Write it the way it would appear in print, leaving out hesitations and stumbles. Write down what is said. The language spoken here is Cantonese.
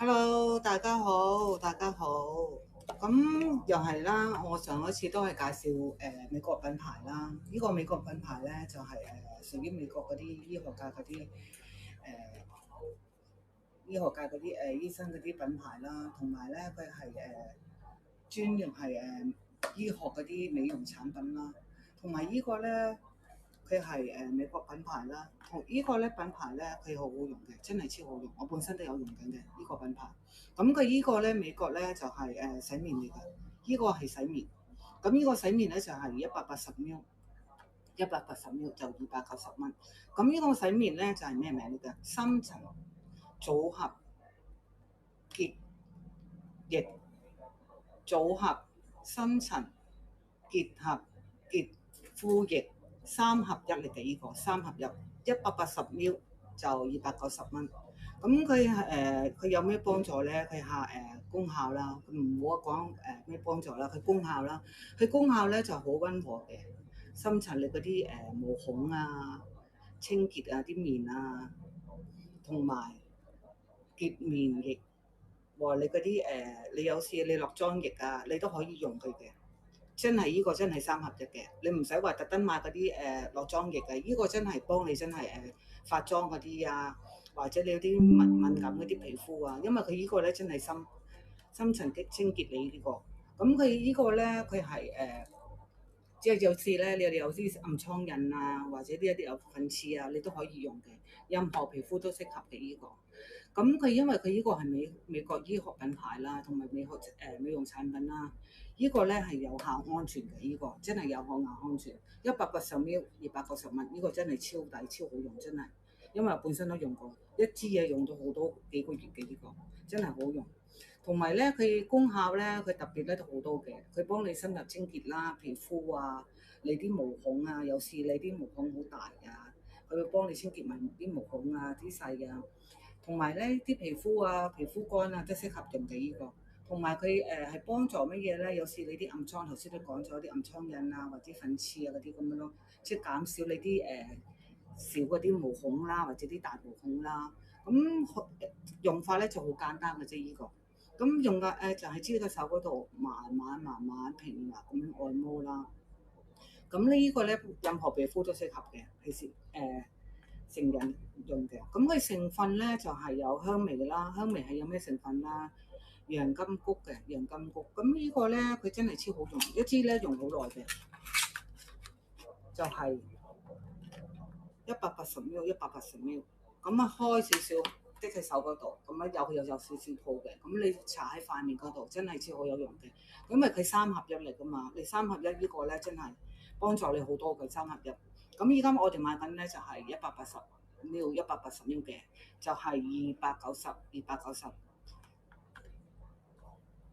Hello，大家好，大家好。咁又係啦，我上一次都係介紹美國品牌啦。呢個美國品牌咧就係屬於美國嗰啲醫學界嗰啲醫生嗰啲品牌啦，同埋咧佢係專業係醫學嗰啲美容產品啦，同埋呢個咧佢係美國品牌啦，同呢個咧品牌咧佢好好用嘅，真係超好用，我本身都有用緊嘅呢個品牌。咁佢呢個咧美國咧就係、洗面嚟㗎，呢個係洗面。咁呢個洗面咧就係180ml，180ml就290蚊。咁呢個洗面咧就係咩名嚟㗎？深層組合潔液組合深層結合潔膚液3合1嚟嘅，呢個3合1，180ml就290蚊。咁佢有咩幫助咧？佢功效啦，唔好講咩幫助啦，佢功效啦，佢功效咧就好溫和嘅，深層你嗰啲毛孔啊、清潔啊啲面啊，同埋潔面液和你嗰啲你有時你落妝液啊，你都可以用佢嘅。真係呢個真係3合1嘅，你唔使話特登買嗰啲落妝液嘅，呢個真係幫你真係化妝嗰啲啊，或者你有啲敏感嗰啲皮膚啊，因為佢呢個咧真係深層清潔你呢個。咁佢呢個咧佢係即係有時咧，你哋有啲暗瘡印啊，或者一啲有粉刺啊，你都可以用嘅，任何皮膚都適合嘅呢個。咁佢因為佢呢個係美國醫學品牌啦，同埋美容產品啦，呢個咧係有效安全嘅，呢個真係有效安全。180ml 290蚊，呢個真係超抵超好用，真係。因為我本身都用過，一支嘢用咗好多幾個月嘅呢個，真係好用。同埋咧，佢功效咧，佢特別咧都好多嘅，佢幫你深入清潔啦，皮膚啊，你啲毛孔啊，有時你啲毛孔好大啊，佢會幫你清潔埋啲毛孔啊、啲細啊，同埋咧啲皮膚啊、皮膚乾啊都適合用嘅呢個。同埋佢係幫助乜嘢咧？有時你啲暗瘡頭先都講咗啲暗瘡印啊，或者粉刺啊嗰啲咁樣咯，即係減少你啲少嗰啲毛孔啦，或者啲大毛孔啦。咁用法咧就好簡單嘅啫，呢個。咁用嘅就係黐個手嗰度，慢慢平滑咁樣按摩啦。咁呢個咧任何皮膚都適合嘅，其實成人用嘅。咁佢成分咧就係有香味啦，香味係有咩成分啦？洋甘菊嘅洋甘菊。咁呢個咧佢真係超好用，一支咧用好耐嘅，就係180ml，180ml。咁啊開少少，即係手嗰度，咁啊有少少泡嘅，咁你搽喺塊面嗰度，真係超好有用嘅。因為佢3合1嚟噶嘛，你3合1呢個咧真係幫助你好多嘅3合1。咁依家我哋買緊咧就係180ml，180ml嘅，就係290，290。